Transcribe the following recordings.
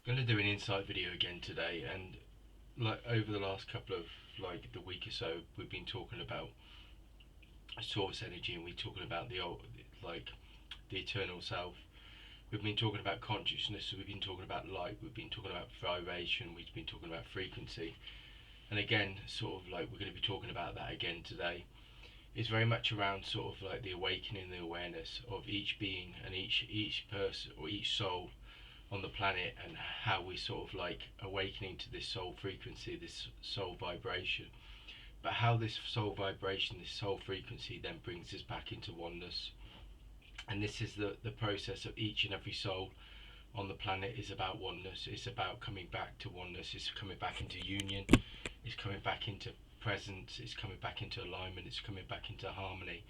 Going to do an insight video again today, and like over the last couple of like the week or so, we've been talking about source energy, and we're talking about the old, like the eternal self. We've been talking about consciousness, so we've been talking about light, we've been talking about vibration, we've been talking about frequency, and again, sort of like we're going to be talking about that again today. It's very much around sort of like the awakening, the awareness of each being and each person or each soul on the planet, and how we sort of like awakening to this soul frequency, this soul vibration, but how this soul vibration, this soul frequency then brings us back into oneness. And this is the process of each and every soul on the planet is about oneness. It's about coming back to oneness. It's coming back into union. It's coming back into presence. It's coming back into alignment. It's coming back into harmony.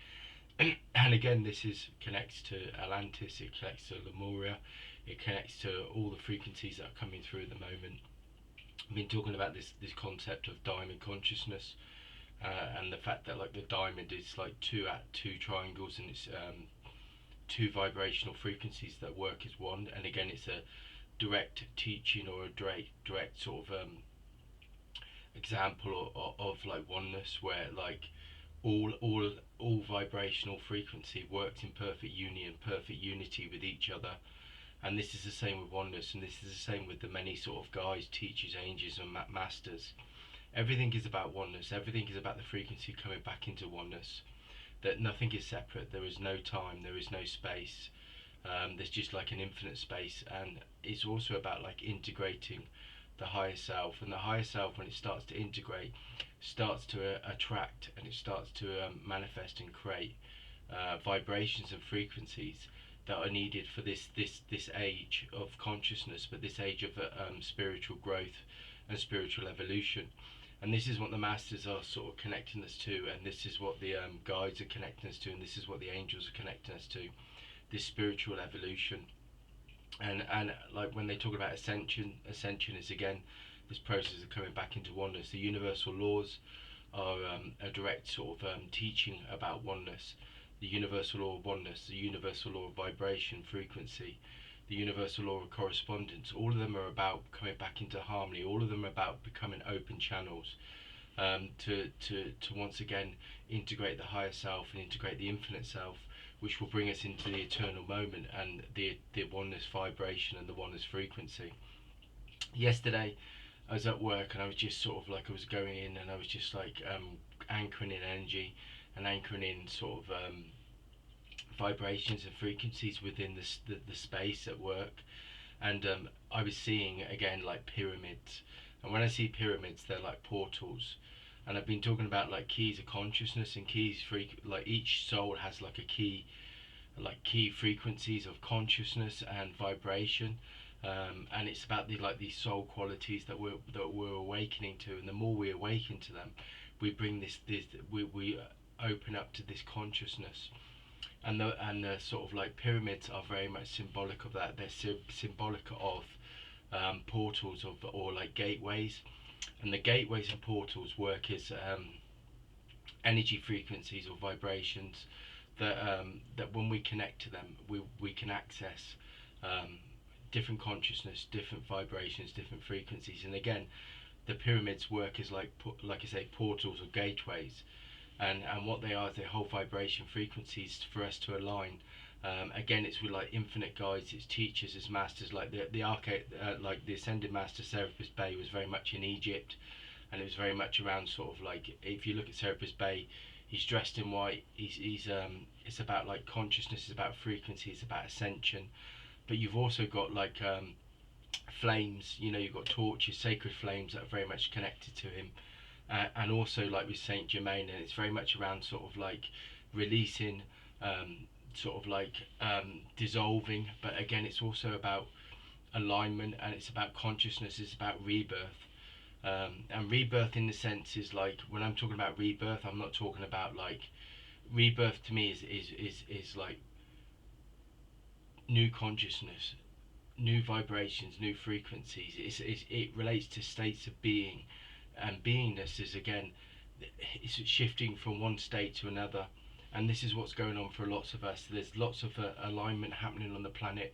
And again, this is connects to Atlantis. It connects to Lemuria. It connects to all the frequencies that are coming through at the moment. I've been talking about this concept of diamond consciousness, and the fact that like the diamond is like two triangles, and it's two vibrational frequencies that work as one. And again, it's a direct teaching or a direct sort of example of like oneness, where like all vibrational frequency works in perfect union, perfect unity with each other. And this is the same with oneness, and this is the same with the many sort of guides, teachers, angels, and masters. Everything is about oneness. Everything is about the frequency coming back into oneness. That nothing is separate. There is no time. There is no space. There's just like an infinite space, and it's also about like integrating the higher self. And the higher self, when it starts to integrate, starts to attract, and it starts to manifest and create vibrations and frequencies that are needed for this age of consciousness, but this age of spiritual growth and spiritual evolution. And this is what the masters are sort of connecting us to, and this is what the guides are connecting us to, and this is what the angels are connecting us to, this spiritual evolution. And like when they talk about ascension is again this process of coming back into oneness. The universal laws are a direct sort of teaching about oneness. The universal law of oneness, the universal law of vibration, frequency, the universal law of correspondence, all of them are about coming back into harmony. All of them are about becoming open channels, to once again integrate the higher self and integrate the infinite self, which will bring us into the eternal moment and the oneness vibration and the oneness frequency. Yesterday I was at work, and I was just sort of like, I was going in, and I was just like anchoring in energy and anchoring in sort of vibrations and frequencies within the space at work. And I was seeing again like pyramids, and when I see pyramids, they're like portals. And I've been talking about like keys of consciousness and keys like each soul has like a key, like key frequencies of consciousness and vibration. And it's about the like these soul qualities that we're awakening to, and the more we awaken to them, we bring we open up to this consciousness. And the sort of like pyramids are very much symbolic of that. They're symbolic of portals of, or like gateways. And the gateways and portals work as energy frequencies or vibrations that when we connect to them, we can access different consciousness, different vibrations, different frequencies. And again, the pyramids work as like I say, portals or gateways. And what they are is they hold vibration frequencies for us to align. Again, it's with like infinite guides, it's teachers, it's masters. Like like the ascended master Serapis Bey was very much in Egypt, and it was very much around sort of like, if you look at Serapis Bey, he's dressed in white. He's it's about like consciousness, it's about frequency, it's about ascension. But you've also got like flames. You know, you've got torches, sacred flames that are very much connected to him. And also like with Saint Germain, and it's very much around sort of like releasing, sort of like dissolving. But again, it's also about alignment, and it's about consciousness, it's about rebirth. And rebirth in the sense is like, when I'm talking about rebirth, I'm not talking about like, rebirth to me is like new consciousness, new vibrations, new frequencies. It relates to states of being, and beingness is again, it's shifting from one state to another. And this is what's going on for lots of us. There's lots of alignment happening on the planet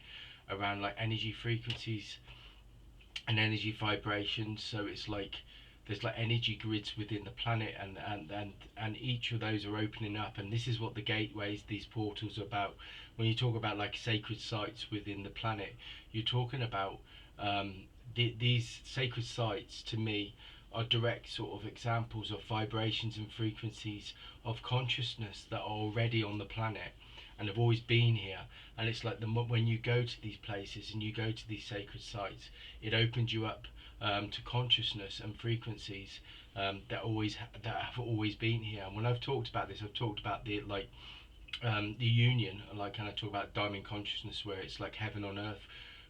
around like energy frequencies, and energy vibrations. So it's like there's like energy grids within the planet, and each of those are opening up, and this is what the gateways, these portals are about. When you talk about like sacred sites within the planet, you're talking about um, these sacred sites to me are direct sort of examples of vibrations and frequencies of consciousness that are already on the planet and have always been here. And it's like when you go to these places and you go to these sacred sites, it opens you up to consciousness and frequencies that have always been here. And when I've talked about this, I've talked about the union, like, and I talk about diamond consciousness, where it's like heaven on earth.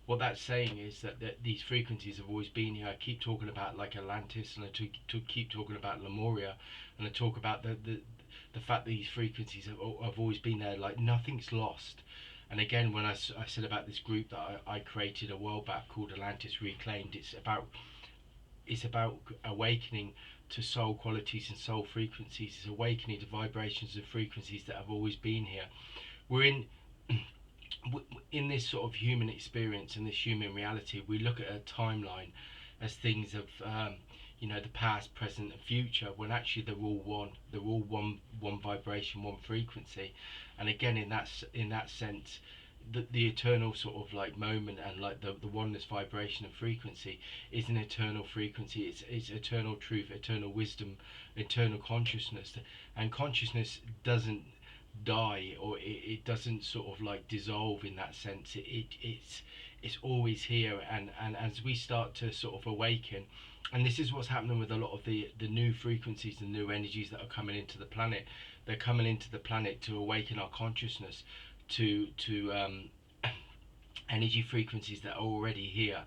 What that's saying is that these frequencies have always been here. I keep talking about like Atlantis, and I keep talking about Lemuria, and I talk about the fact that these frequencies have always been there. Like nothing's lost. And again, when I said about this group that I created a while back called Atlantis Reclaimed, it's about awakening to soul qualities and soul frequencies. It's awakening to vibrations and frequencies that have always been here. We're in this sort of human experience and this human reality. We look at a timeline as things of the past, present, and future, when actually they're all one. They're all one vibration, one frequency. And again, in that sense, the eternal sort of like moment and like the oneness vibration and frequency is an eternal frequency. It's eternal truth, eternal wisdom, eternal consciousness. And consciousness doesn't die, or it doesn't sort of like dissolve in that sense. It's always here. And as we start to sort of awaken, and this is what's happening with a lot of the new frequencies, the new energies that are coming into the planet. They're coming into the planet to awaken our consciousness to energy frequencies that are already here.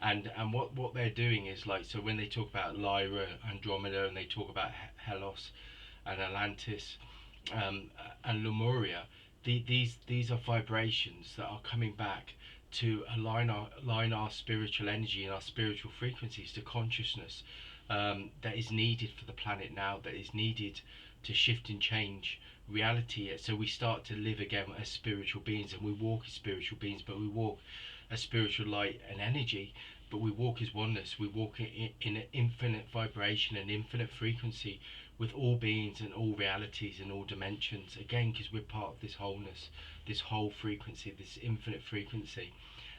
And what they're doing is like, so when they talk about Lyra, Andromeda, and they talk about Hellas and Atlantis, and Lemuria, these are vibrations that are coming back to align our spiritual energy and our spiritual frequencies to consciousness that is needed for the planet now, that is needed to shift and change reality. So we start to live again as spiritual beings, and we walk as spiritual beings, but we walk as spiritual light and energy, but we walk as oneness. We walk in an infinite vibration and infinite frequency with all beings and all realities and all dimensions, again because we're part of this wholeness, this whole frequency, this infinite frequency.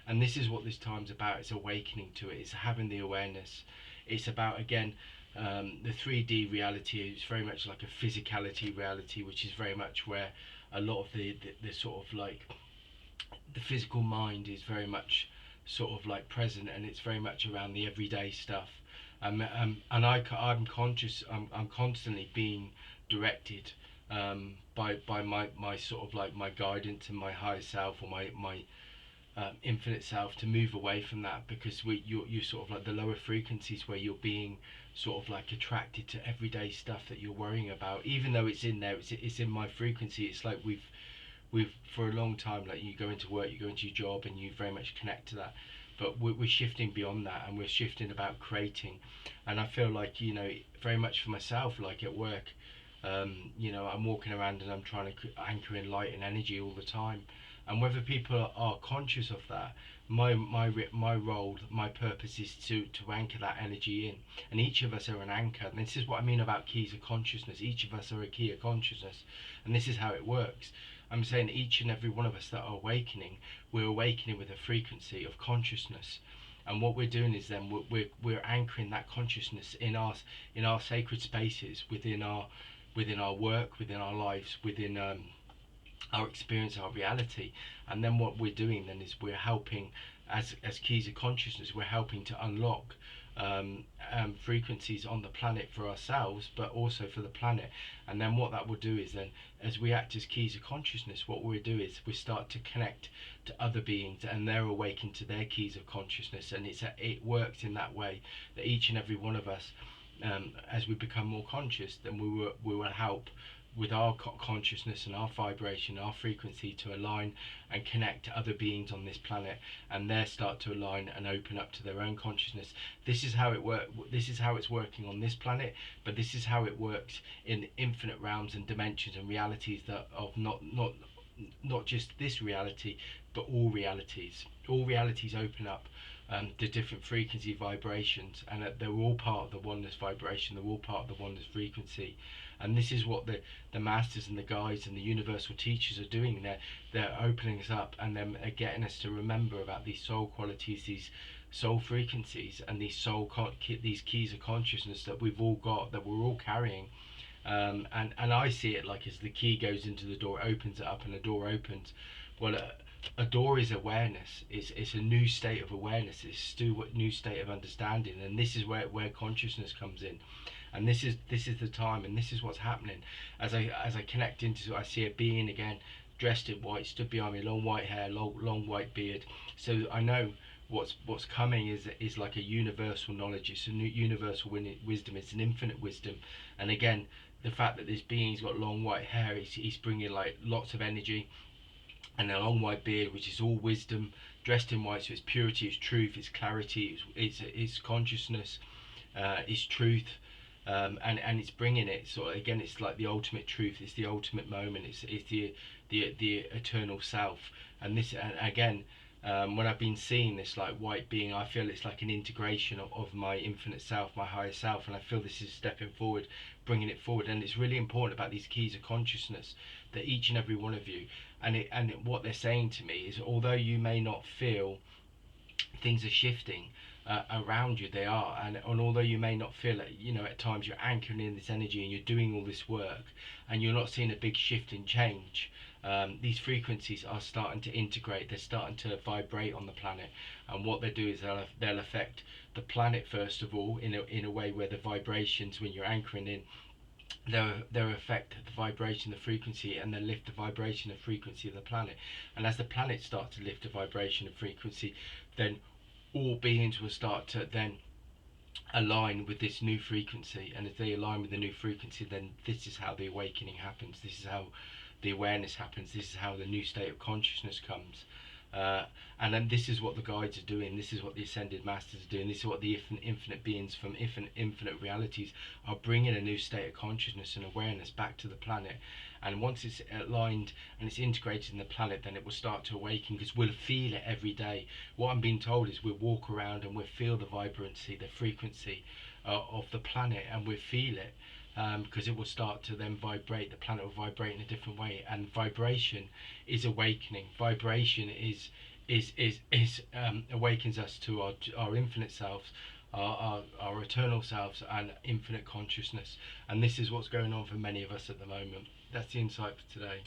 And this is what this time's about. It's awakening to it. It's having the awareness. It's about, again, the 3D reality is very much like a physicality reality, which is very much where a lot of the sort of like the physical mind is very much sort of like present, and it's very much around the everyday stuff. And I'm conscious. I'm constantly being directed by my sort of like my guidance and my higher self, or my infinite self, to move away from that, because you're sort of like the lower frequencies where you're being sort of like attracted to everyday stuff that you're worrying about, even though it's in there. It's in my frequency. It's like we've for a long time, like you go into work, you go into your job, and you very much connect to that. But we're shifting beyond that, and we're shifting about creating. And I feel like, very much for myself, like at work, I'm walking around and I'm trying to anchor in light and energy all the time. And whether people are conscious of that, my role, my purpose is to anchor that energy in. And each of us are an anchor. And this is what I mean about keys of consciousness. Each of us are a key of consciousness, and this is how it works. I'm saying each and every one of us that are awakening, we're awakening with a frequency of consciousness. And what we're doing is then we're anchoring that consciousness in our sacred spaces, within our work, within our lives, within our experience, our reality. And then what we're doing then is we're helping, as keys of consciousness, we're helping to unlock frequencies on the planet for ourselves, but also for the planet. And then what that will do is then, as we act as keys of consciousness, what we do is we start to connect to other beings, and they're awakened to their keys of consciousness. And it works in that way, that each and every one of us, as we become more conscious, then we will help with our consciousness and our vibration, our frequency, to align and connect to other beings on this planet, and they start to align and open up to their own consciousness. This is how it works. This is how it's working on this planet, but this is how it works in infinite realms and dimensions and realities that of not just this reality, but all realities. All realities open up the different frequency vibrations, and they're all part of the oneness vibration, they're all part of the oneness frequency. And this is what the masters and the guides and the universal teachers are doing. They're opening us up, and they're getting us to remember about these soul qualities, these soul frequencies, and these keys of consciousness that we've all got, that we're all carrying. And I see it like as the key goes into the door, opens it up, and the door opens. Well, a door is awareness. It's a new state of awareness. It's a new state of understanding, and this is where consciousness comes in. And this is the time, and this is what's happening. As I connect into, I see a being again, dressed in white, stood behind me, long white hair, long white beard. So I know what's coming is like a universal knowledge. It's a new universal wisdom. It's an infinite wisdom. And again, the fact that this being's got long white hair, he's bringing like lots of energy, and a long white beard, which is all wisdom, dressed in white. So it's purity, it's truth, it's clarity, it's consciousness, it's truth. And it's bringing it. So again, it's like the ultimate truth. It's the ultimate moment. It's the eternal self. And this, and again, when I've been seeing this like white being, I feel it's like an integration of my infinite self, my higher self, and I feel this is stepping forward, bringing it forward. And it's really important about these keys of consciousness that each and every one of you, and what they're saying to me is, although you may not feel things are shifting around you, they are. And although you may not feel it, at times you're anchoring in this energy and you're doing all this work and you're not seeing a big shift in change, these frequencies are starting to integrate, they're starting to vibrate on the planet. And what they do is they'll affect the planet first of all, in a way where the vibrations, when you're anchoring in, they'll affect the vibration, the frequency, and then lift the vibration and frequency of the planet. And as the planet starts to lift the vibration and frequency, then all beings will start to then align with this new frequency. And if they align with the new frequency, then this is how the awakening happens. This is how the awareness happens. This is how the new state of consciousness comes. And then this is what the guides are doing. This is what the ascended masters are doing. This is what the infinite beings from infinite realities are bringing, a new state of consciousness and awareness back to the planet. And once it's aligned and it's integrated in the planet, then it will start to awaken, because we'll feel it every day. What I'm being told is we'll walk around and we'll feel the vibrancy, the frequency of the planet, and we'll feel it. Because it will start to then vibrate. The planet will vibrate in a different way, and vibration is awakening. Vibration is awakens us to our infinite selves, our eternal selves, and infinite consciousness. And this is what's going on for many of us at the moment. That's the insight for today.